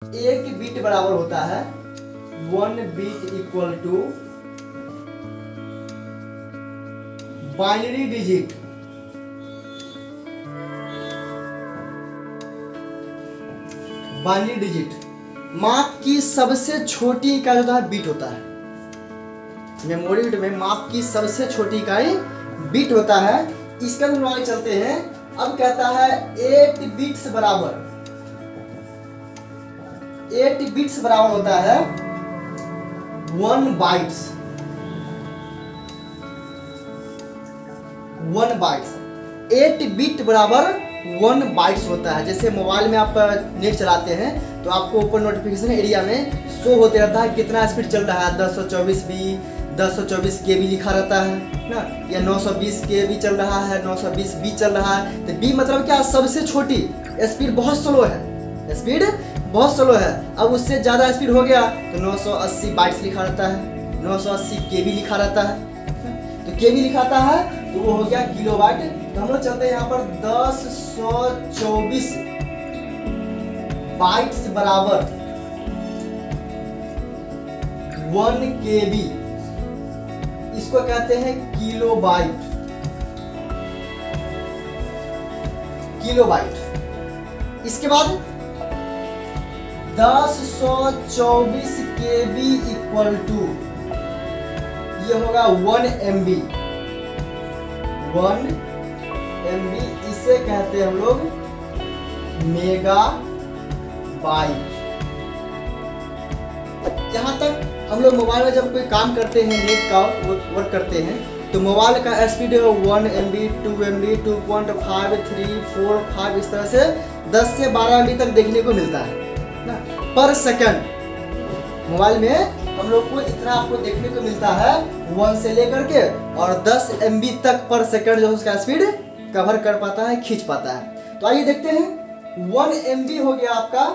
एक बीट बराबर होता है 1 bit equal to binary digit. Binary digit माप की सबसे छोटी इकाई होता है बीट होता है। मेमोरी यूनिट में माप की सबसे छोटी इकाई बीट होता है। इसका हम आगे चलते हैं। अब कहता है 8 बिट्स बराबर 8 बिट्स बराबर होता है 1 बाइट्स। 1 बाइट्स 8 बिट बराबर 1 बाइट्स होता है। जैसे मोबाइल में आप नेट चलाते हैं तो आपको ऊपर नोटिफिकेशन एरिया में शो होते रहता है कितना स्पीड चल रहा है। 1024 KB लिखा रहता है ना, या 920 KB चल रहा है, 920 बी चल रहा है। तो बी मतलब क्या, सबसे छोटी स्पीड, बहुत स्लो है, स्पीड बहुत स्लो है। अब उससे ज़्यादा स्पीड हो गया तो 980 बाइट्स लिखा रहता है, 980 KB लिखा रहता है। तो KB लिखाता है तो वो हो गया किलोबाइट। तो हम लोग चलते हैं यहाँ पर 1024 बाइट्स बराबर 1 KB, इसको कहते हैं किलोबाइट। किलोबाइट। इसके बाद 1024 KB इक्वल टू ये होगा 1 MB। 1 MB इसे कहते हैं हम लोग मेगा बाइट। यहाँ तक हम लोग मोबाइल में जब कोई काम करते हैं, नेट का वर्क करते हैं, तो मोबाइल का स्पीड 1 MB 2 MB 2.5 3 4 5 इस तरह से 10 से 12 MB तक देखने को मिलता है ना पर सेकंड। मोबाइल में हम लोग को इतना आपको देखने को मिलता है 1 से लेकर के और 10 MB तक पर सेकंड जो उसका स्पीड कवर कर पाता है, खींच पाता है। तो आइए देखते हैं। 1 MB हो गया आपका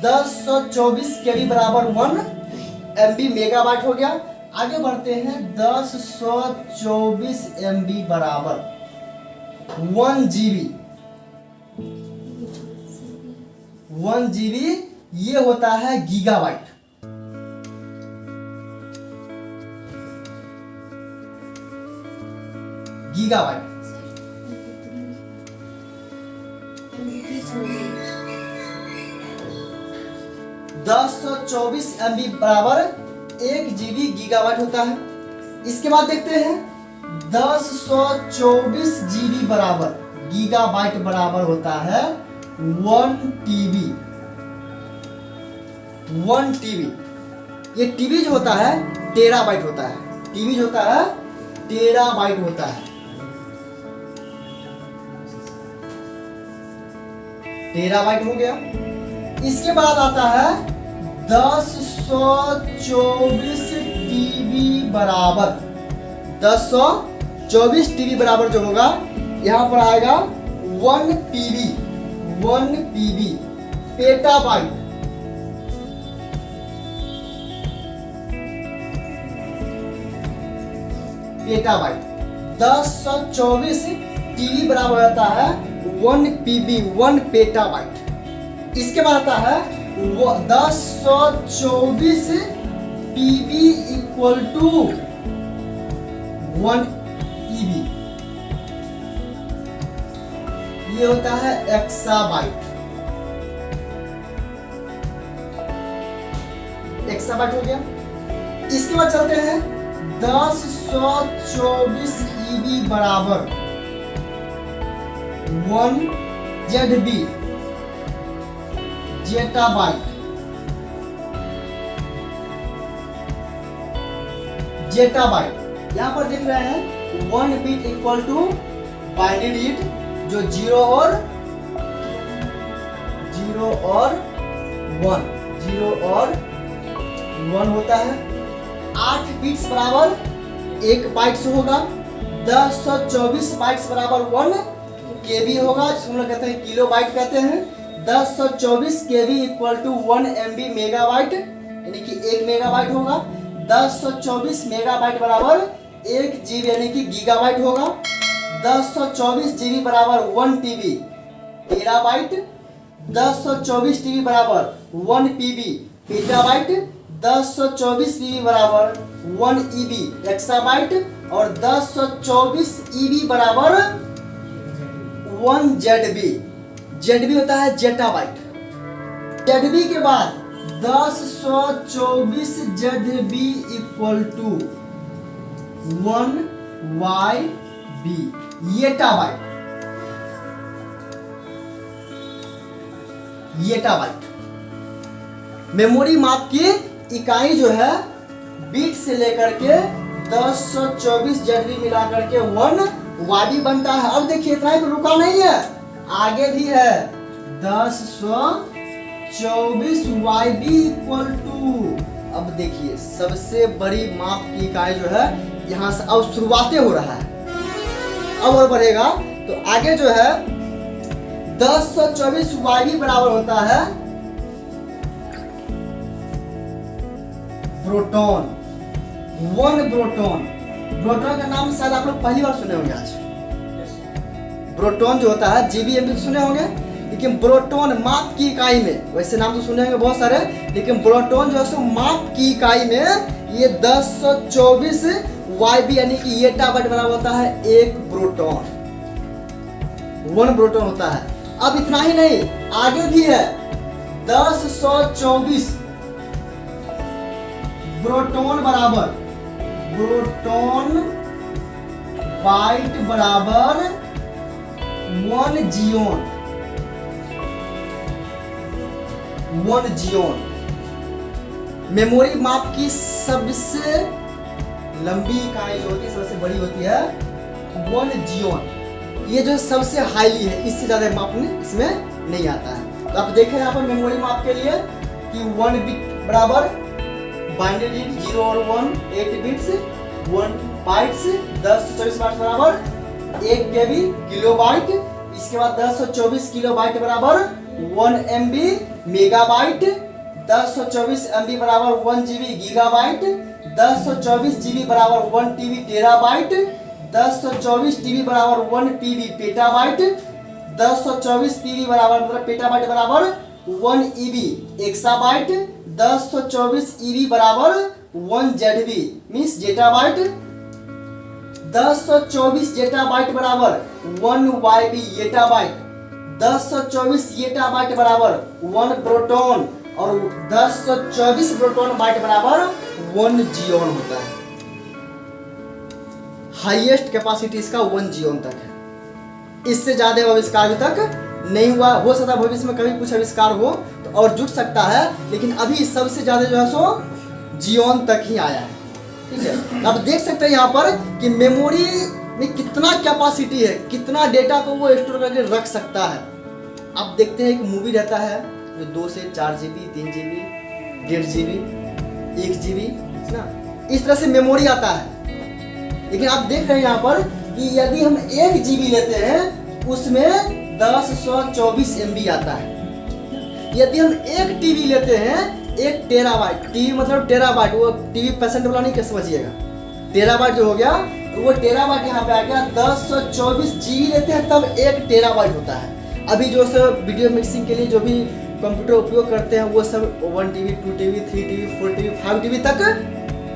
1024 KB बराबर 1 MB मेगाबाइट हो गया। आगे बढ़ते हैं 1024 MB बराबर 1 GB। 1 GB ये होता है गीगाबाइट। गीगाबाइट 1024 MB बराबर 1 GB गीगाबाइट होता है। इसके बाद देखते हैं 1024 GB बराबर गीगाबाइट बराबर होता है 1 TB। 1 TB ये TB जो होता है टेराबाइट होता है। TB जो होता है टेराबाइट होता है। टेराबाइट हो गया। इसके बाद आता है 1024 TB बराबर 1024 TB बराबर जो होगा यहां पर आएगा 1 PB। 1 PB petabyte. Petabyte 1024 TB बराबर होता है 1 PB 1 पेटाबाइट। इसके बाद आता है 1024 PB इक्वल टू 1 EB। ये होता है एक्साबाइट। एक्साबाइट हो गया। इसके बाद चलते हैं 1024 EB बराबर 1 ZB जेटाबाइट। जेटाबाइट यहां पर देख रहे हैं 1 bit equal to binary digit जो 0 और 1 होता है। 8 बिट्स बराबर 1 बाइट्स होगा। 1024 बाइट्स बराबर 1 KB होगा, जिसको हम लोग कहते हैं किलो बाइट कहते हैं। 1024 KB equal to 1 MB megabyte यानी कि 1 मेगाबाइट होगा। 1024 मेगाबाइट बराबर 1 GB यानी कि गीगाबाइट होगा। 1024 GB बराबर 1 TB टेराबाइट। 1024 टीबी बराबर 1 पीबी पेटाबाइट, 1024 पीबी बराबर 1 ईबी एक्साबाइट और 1024 ईबी बराबर 1 जेडबी। जेडबी होता है जेटाबाइट। जेडबी के बाद 1024 ZB equal to 1 YB yottabyte. Yottabyte memory माप की इकाई जो है बीट से लेकर के 1024 जेडबी मिला करके 1 YB बनता है। अब देखिए इतना ही रुका नहीं है, आगे भी है 1024 YB इक्वल टू। अब देखिए सबसे बड़ी माप की इकाई जो है यहां से अब शुरुआतें हो रहा है, अब और बढ़ेगा तो आगे जो है 1024 YB बराबर होता है प्रोटॉन, 1 प्रोटॉन। प्रोटॉन का नाम शायद आप लोग पहली बार सुने होंगे आज। प्रोटॉन जो होता है जीबी एमबी सुने होंगे, लेकिन प्रोटॉन माप की इकाई में, वैसे नाम तो सुने होंगे बहुत सारे, लेकिन प्रोटॉन जो है सो माप की इकाई में ये 1024 YB यानी कि येटाबाइट बराबर होता है 1 प्रोटॉन, 1 प्रोटॉन होता है। अब इतना ही नहीं, आगे भी है 1024 प्रोटॉन बराबर प्रोटॉन बाइट बराबर 1 जियोन, 1 जियोन। मेमोरी माप की सबसे लंबी इकाई जो होती है, सबसे बड़ी होती है 1 जियोन। ये जो सबसे हाईली है, इससे ज्यादा माप में इसमें नहीं आता है। तो आप देखें यहाँ पर मेमोरी माप के लिए कि 1 बिट बराबर बाइनरी 0 और 1 8 बिट्स, 1 बाइट्स 1024 बाइट्स बराबर 1 केबी किलोबाइट। इसके बाद 1024 किलोबाइट बराबर 1 MB मेगाबाइट, 1024 MB बराबर 1 GB गीगाबाइट, 1024 GB बराबर 1 TB टेराबाइट, 1024 TB बराबर 1 PB पेटाबाइट, 1024 PB बराबर मतलब पेटाबाइट बराबर 1 EB एक्साबाइट, 1024 EB बराबर 1 ZB मीन्स जेटाबाइट, 1024 जेटाबाइट बराबर 1 YB येटाबाइट, 1024 येटाबाइट बराबर 1 प्रोटॉन और 1024 प्रोटॉन बाइट बराबर 1 जियोन होता है। हाईएस्ट कैपेसिटी इसका 1 जियोन तक है, इससे ज्यादा आविष्कार अभी तक नहीं हुआ। हो सकता है भविष्य में कभी कुछ आविष्कार हो तो और जुट सकता है, लेकिन अभी सबसे ज्यादा जो है सो जियोन तक ही आया है। ठीक है, आप देख सकते हैं यहाँ पर कि मेमोरी में कितना कैपेसिटी है, कितना डेटा को वो स्टोर करके रख सकता है। आप देखते हैं एक मूवी रहता है जो 2 से 4 GB 3 GB 1.5 GB 1 GB ना, इस तरह से मेमोरी आता है। लेकिन आप देख रहे हैं यहाँ पर कि यदि हम 1 GB लेते हैं उसमें 1024 MB आता है। यदि हम 1 TB लेते हैं 1 टेराबाइट, टीबी मतलब टेराबाइट, वो टीबी % वाला नहीं क्या समझिएगा, टेराबाइट जो हो गया तो वो टेराबाइट यहाँ पे आ गया। 1024 GB लेते हैं तब 1 टेराबाइट होता है। अभी जो सब वीडियो मिक्सिंग के लिए जो भी कंप्यूटर उपयोग करते हैं वो सब 1 TB 2 TB 3 TB 4 TB 5 TB तक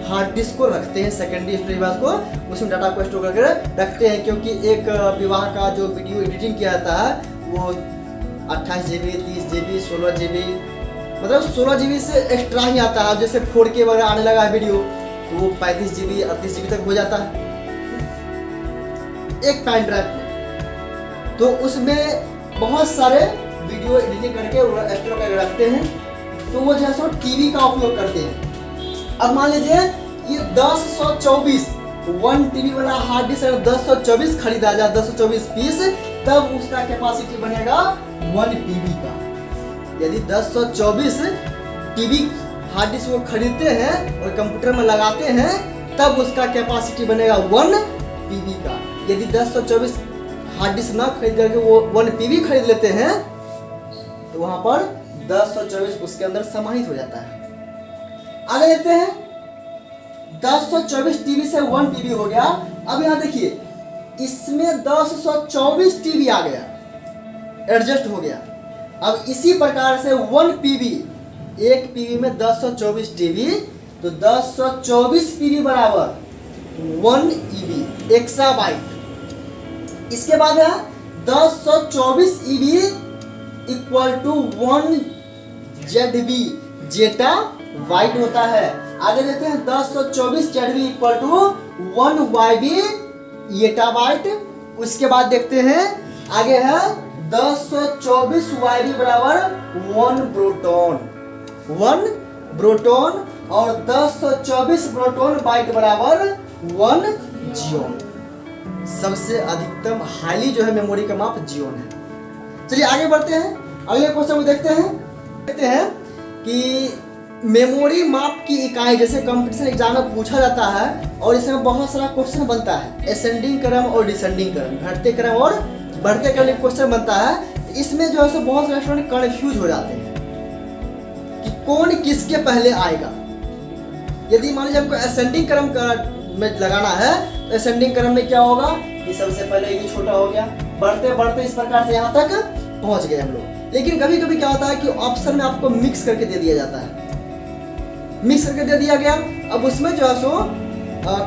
हार्ड डिस्क को रखते हैं, सेकेंडरी स्टोरेज को, उसमें डाटा को स्टोर करके रखते हैं। क्योंकि एक विवाह का जो वीडियो एडिटिंग किया जाता है वो 28 GB 30 GB 16 GB मतलब 16 GB से एक्स्ट्रा ही आता है। जैसे 4K वगैरह आने लगा है वीडियो तो वो 35 GB 38 GB तक हो जाता है एक पेन ड्राइव में। तो उसमें बहुत सारे वीडियो एडिटिंग करके स्टोर करके रखते हैं, तो वो जो है सो टीवी का उपयोग करते हैं। अब मान लीजिए ये 1024 1 TB वाला हार्ड डिस्क 1024 खरीदा जाए 1024 पीस, तब उसका कैपेसिटी बनेगा 1 TB का। यदि 1024 TB हार्ड डिस्क को खरीदते हैं और कंप्यूटर में लगाते हैं तब उसका कैपेसिटी बनेगा 1 PB का। यदि 1024 हार्ड डिस्क ना खरीद करके वो 1 PB खरीद लेते हैं तो वहां पर 1024 उसके अंदर समाहित हो जाता है। आगे देखते हैं 1024 TB से 1 TB हो गया। अब यहां देखिए इसमें 1024 TB आ गया, एडजस्ट हो गया। अब इसी प्रकार से 1 पीबी, एक पीबी में 1024 टीबी, तो 1024 पीबी बराबर 1 ईबी एक्साबाइट। इसके बाद है 1024 ईबी इक्वल टू 1 जेडबी, जेटा बाइट होता है। आगे देखते हैं 1024 ZB equal to 1 YB yotta byte. उसके बाद देखते हैं आगे है 1024 वाईबी बराबर 1 प्रोटॉन, 1 प्रोटॉन, और 1024 प्रोटॉन बाइट बराबर 1 जियोन। सबसे अधिकतम हाईली जो है मेमोरी का माप जियोन है। चलिए आगे बढ़ते हैं, अगले क्वेश्चन को देखते हैं कि मेमोरी माप की इकाई, जैसे कंपटीशन एग्जाम में पूछा जाता है और इसमें बहुत सारा क्वेश्चन बनता है, असेंडिंग क्रम और डिसेंडिंग क्रम, घटते क्रम और बढ़ते क्रम में क्वेश्चन बनता है। इसमें जो है सो बहुत सारे स्टूडेंट कंफ्यूज हो जाते हैं कि कौन किसके पहले आएगा। यदि मान लीजिए हमको असेंडिंग क्रम में लगाना है तो असेंडिंग क्रम में क्या होगा कि सबसे पहले ये छोटा हो गया, बढ़ते बढ़ते इस प्रकार से यहाँ तक पहुँच गए हम लोग। लेकिन कभी कभी क्या होता है कि ऑप्शन में आपको मिक्स करके दे दिया जाता है, मिक्स करके दे दिया गया, अब उसमें जो है सो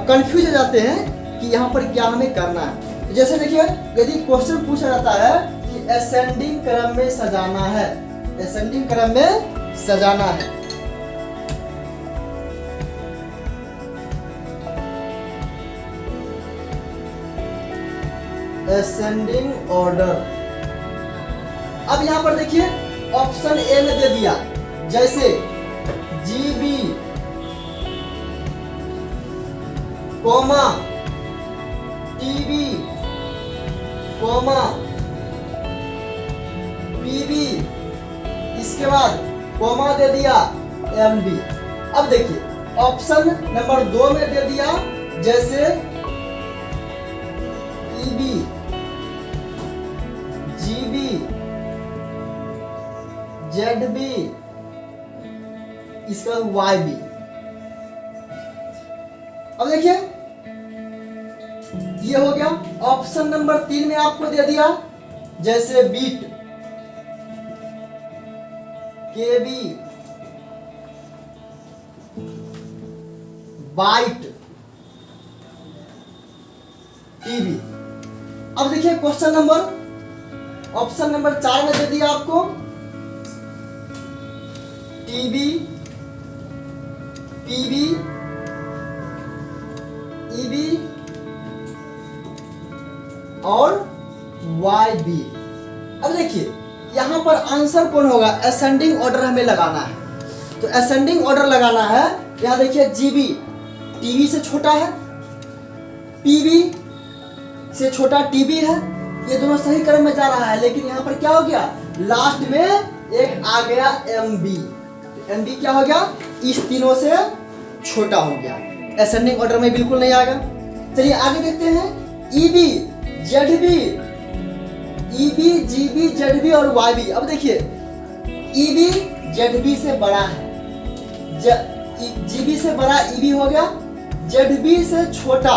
कंफ्यूज हो जाते हैं कि यहाँ पर क्या हमें करना है। जैसे देखिए यदि क्वेश्चन पूछा जाता है कि असेंडिंग क्रम में सजाना है, असेंडिंग क्रम में सजाना है, असेंडिंग ऑर्डर। अब यहां पर देखिए ऑप्शन ए में दे दिया, जैसे GB comma TB comma PB, इसके बाद कोमा दे दिया एमबी। अब देखिए ऑप्शन नंबर 2 में दे दिया, जैसे ईबी जीबी जेडबी, इसका वाईबी। अब देखिए ये हो गया। ऑप्शन नंबर 3 में आपको दे दिया, जैसे बीट केबी बाइट टीबी। अब देखिए क्वेश्चन नंबर ऑप्शन नंबर 4 में दे दिया आपको टीबी पीबी ईबी और वाईबी। अब देखिए यहां पर आंसर कौन होगा, असेंडिंग ऑर्डर हमें लगाना है। तो असेंडिंग ऑर्डर लगाना है, यहां देखिए जीबी टीबी से छोटा है, पीबी से छोटा टीबी है, ये दोनों सही क्रम में जा रहा है। लेकिन यहाँ पर क्या हो गया, लास्ट में एक आ गया एमबी, एमबी क्या हो गया, इस तीनों से छोटा हो गया, असेंडिंग ऑर्डर में बिल्कुल नहीं आएगा। चलिए आगे देखते हैं EB ZB, EB GB ZB और वाईबी। अब देखिए ईबी जेडबी से बड़ा है, जीबी से बड़ा ईबी हो गया, जेडबी से छोटा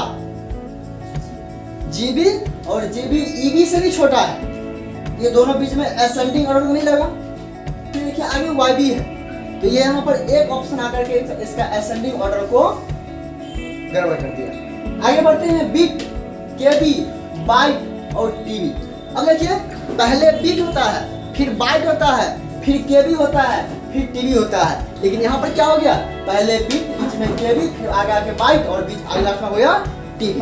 जीबी, और जीबी ईबी से भी छोटा है, ये दोनों बीच में असेंडिंग ऑर्डर में नहीं लगा। फिर देखिए आगे वाईबी है, तो ये यहाँ पर एक ऑप्शन आकर के इसका असेंडिंग ऑर्डर को गड़बड़ कर दिया। आगे बढ़ते हैं बीट केबी बाइट और टीबी। अब देखिए पहले बीट होता है, फिर बाइट होता है, फिर केबी होता है, फिर टीबी होता है। लेकिन यहाँ पर क्या हो गया, पहले बीट, बीच में केबी, फिर आगे आके बाइट और बीच आगे लास्ट में हो गया टीबी।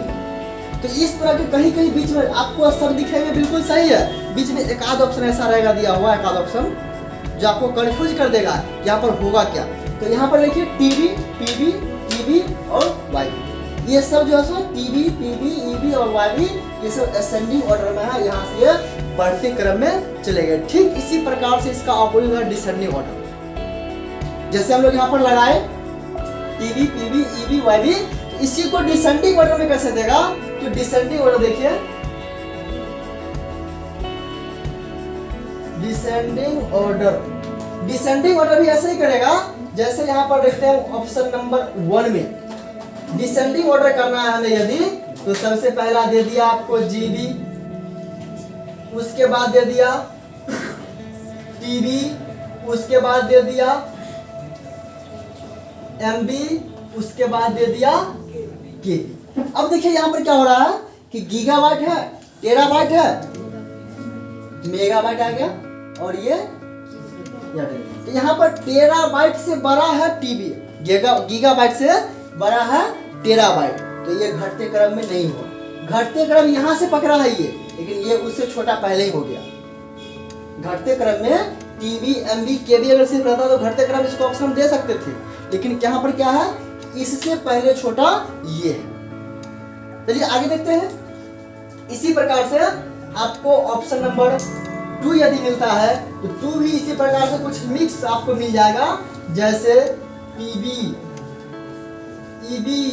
तो इस तरह के कहीं कहीं बीच में आपको सब दिखेंगे, बिल्कुल सही है, बीच में एक आध ऑप्शन ऐसा रहेगा दिया हुआ, एक आध ऑप्शन जो आपको कंफ्यूज कर देगा यहाँ पर होगा क्या। तो यहाँ पर देखिए टीबी पीबी ईबी और वाईबी, ये सब जो है सो टीबी पीबी ईबी और वाईबी ये सब असेंडिंग ऑर्डर में है, यहाँ से ये बढ़ते क्रम में चले गए। ठीक इसी प्रकार से इसका ऑपोजिट है डिसेंडिंग ऑर्डर। जैसे हम लोग यहाँ पर लगाए टीबी पीबी ईबी वाईबी, तो इसी को डिसेंडिंग ऑर्डर में कैसे देगा, तो डिसेंडिंग ऑर्डर देखिए, डिसेंडिंग ऑर्डर, डिसेंडिंग ऑर्डर भी ऐसे ही करेगा। जैसे यहाँ पर देखते हैं ऑप्शन नंबर 1 में डिसेंडिंग ऑर्डर करना है हमें यदि, तो सबसे पहला दे दिया आपको जीबी, उसके बाद दे दिया टीबी, उसके बाद दे दिया एमबी, उसके बाद दे दिया केबी। अब देखिए यहाँ पर क्या हो रहा है कि गीगाबाइट है, टेराबाइट है, मेगाबाइट आ गया और ये तो यहाँ पर टेराबाइट से बड़ा है टीबी, गीगाबाइट से बड़ा है टेराबाइट, तो ये घटते क्रम में नहीं हुआ। घटते क्रम यहाँ से पकड़ा है ये, लेकिन ये उससे छोटा पहले ही हो गया। घटते क्रम में टीबी, एमबी, केबी अगर सिर्फ रहता तो घटते क्रम इसको ऑप्शन दे सकते थे, लेकिन यहाँ पर क्या है, इससे पहले छोटा ये है। चलिए आगे देखते हैं। इसी प्रकार से आपको ऑप्शन नंबर 2 यदि मिलता है तो 2 भी इसी प्रकार से कुछ मिक्स आपको मिल जाएगा, जैसे पीबी, ईबी,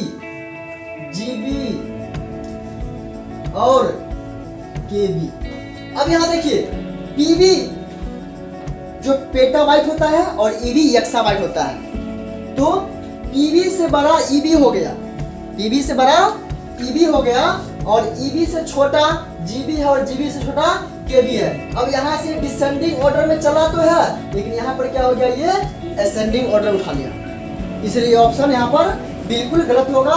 जीबी और केबी। अब यहां देखिए पीबी जो पेटाबाइट होता है और ईबी एक्साबाइट होता है, तो पीबी से बड़ा ईबी हो गया, पीबी से बड़ा ईबी हो गया और ईबी से छोटा जीबी है और जीबी से छोटा केबी है। अब यहाँ से डिसेंडिंग ऑर्डर में चला तो है, लेकिन यहाँ पर क्या हो गया, ये असेंडिंग ऑर्डर उठा लिया, इसलिए ऑप्शन यहाँ पर बिल्कुल गलत होगा।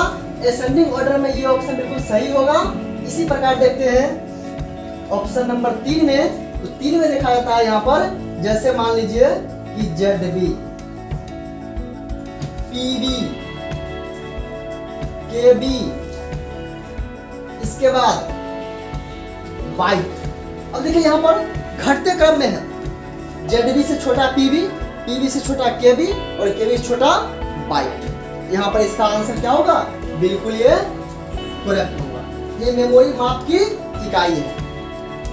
असेंडिंग ऑर्डर में ये ऑप्शन बिल्कुल सही होगा। इसी प्रकार देखते हैं ऑप्शन नंबर 3 में, तो 3 में देखा जाता है यहाँ पर, जैसे मान लीजिए कि जेडबी, पीबी, केबी, इसके बाद बाइट। अब देखिए यहाँ पर घटते क्रम में है, जेडबी से छोटा पीबी, पीबी से छोटा केबी और केबी से छोटा बाइट। यहाँ पर इसका आंसर क्या होगा, बिल्कुल ये करेक्ट होगा। ये मेमोरी माप की इकाई है।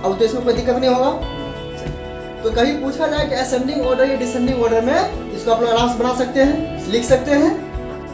अब तो इसमें कोई दिक्कत नहीं होगा। तो कहीं पूछा जाए कि असेंडिंग ऑर्डर या डिसेंडिंग ऑर्डर में, इसको आप लोग आराम से बना सकते हैं, लिख सकते हैं।